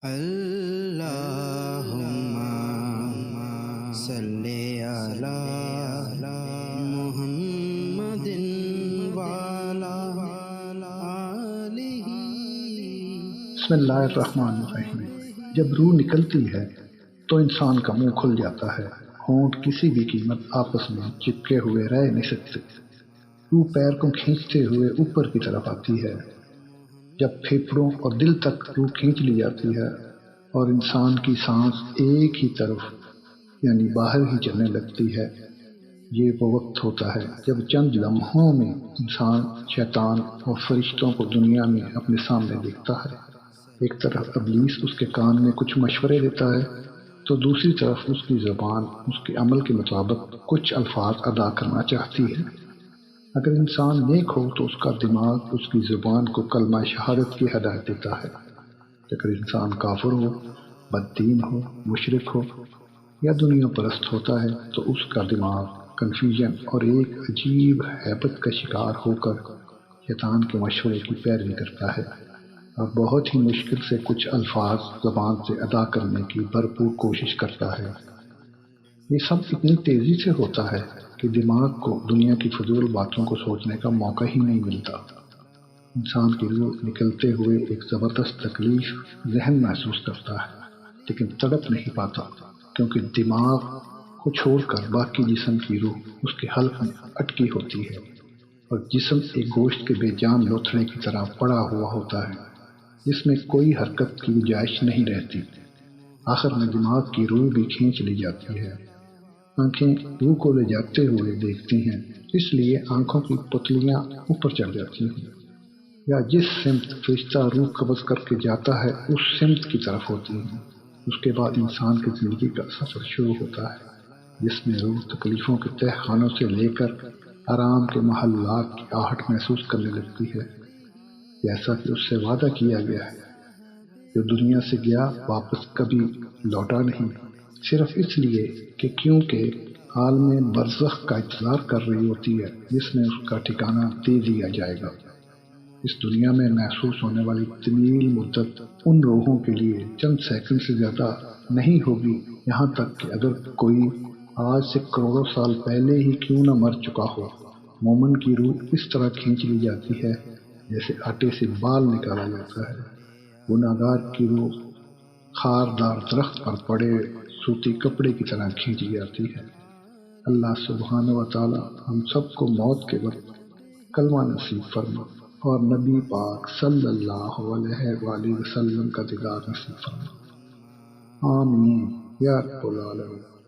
اللہم صلی علی محمد وعلی آلہ۔ بسم اللہ الرحمن الرحیم۔ جب روح نکلتی ہے تو انسان کا منہ کھل جاتا ہے، ہونٹ کسی بھی قیمت آپس میں چپکے ہوئے رہ نہیں سکتے۔ روح پیر کو کھینچتے ہوئے اوپر کی طرف آتی ہے۔ جب پھیپھڑوں اور دل تک روح کھینچ لی جاتی ہے اور انسان کی سانس ایک ہی طرف یعنی باہر ہی چلنے لگتی ہے، یہ وہ وقت ہوتا ہے جب چند لمحوں میں انسان شیطان اور فرشتوں کو دنیا میں اپنے سامنے دیکھتا ہے۔ ایک طرف ابلیس اس کے کان میں کچھ مشورے دیتا ہے تو دوسری طرف اس کی زبان اس کے عمل کے مطابق کچھ الفاظ ادا کرنا چاہتی ہے۔ اگر انسان نیک ہو تو اس کا دماغ اس کی زبان کو کلمہ شہادت کی ہدایت دیتا ہے۔ اگر انسان کافر ہو، بددین ہو، مشرک ہو یا دنیا پرست ہوتا ہے تو اس کا دماغ کنفیوژن اور ایک عجیب ہیبت کا شکار ہو کر شیطان کے مشورے کی پیروی کرتا ہے اور بہت ہی مشکل سے کچھ الفاظ زبان سے ادا کرنے کی بھرپور کوشش کرتا ہے۔ یہ سب اتنی تیزی سے ہوتا ہے کہ دماغ کو دنیا کی فضول باتوں کو سوچنے کا موقع ہی نہیں ملتا۔ انسان کی روح نکلتے ہوئے ایک زبردست تکلیف ذہن محسوس کرتا ہے، لیکن تڑپ نہیں پاتا کیونکہ دماغ کو چھوڑ کر باقی جسم کی روح اس کے حلق میں اٹکی ہوتی ہے اور جسم ایک گوشت کے بے جان لوتھڑے کی طرح پڑا ہوا ہوتا ہے جس میں کوئی حرکت کی گنجائش نہیں رہتی۔ آخر میں دماغ کی روح بھی کھینچ لی جاتی ہے۔ آنکھیں روح کو لے جاتے ہوئے دیکھتی ہیں، اس لیے آنکھوں کی پتلیاں اوپر چڑھ جاتی ہیں یا جس سمت فرشتہ روح قبض کر کے جاتا ہے اس سمت کی طرف ہوتی ہیں۔ اس کے بعد انسان کی زندگی کا سفر شروع ہوتا ہے جس میں روح تکلیفوں کے تہ خانوں سے لے کر آرام کے محلات کی آہٹ محسوس کرنے لگتی ہے، جیسا کہ اس سے وعدہ کیا گیا ہے۔ جو دنیا سے گیا واپس کبھی لوٹا نہیں، صرف اس لیے کہ کیونکہ عالم برزخ کا انتظار کر رہی ہوتی ہے جس میں اس کا ٹھکانہ دے دیا جائے گا۔ اس دنیا میں محسوس ہونے والی طویل مدت ان روحوں کے لیے چند سیکنڈ سے زیادہ نہیں ہوگی، یہاں تک کہ اگر کوئی آج سے کروڑوں سال پہلے ہی کیوں نہ مر چکا ہو، مومن کی روح اس طرح کھینچ لی جاتی ہے جیسے آٹے سے بال نکالا جاتا ہے۔ گناہگار کی روح خاردار درخت پر پڑے سوتی کپڑے کی طرح کھینچی جاتی ہے۔ اللہ سبحانہ و تعالی ہم سب کو موت کے وقت کلمہ نصیب فرما اور نبی پاک صلی اللہ علیہ وآلہ وسلم کا دیدار نصیب فرما۔ آمین یا رب العالمین۔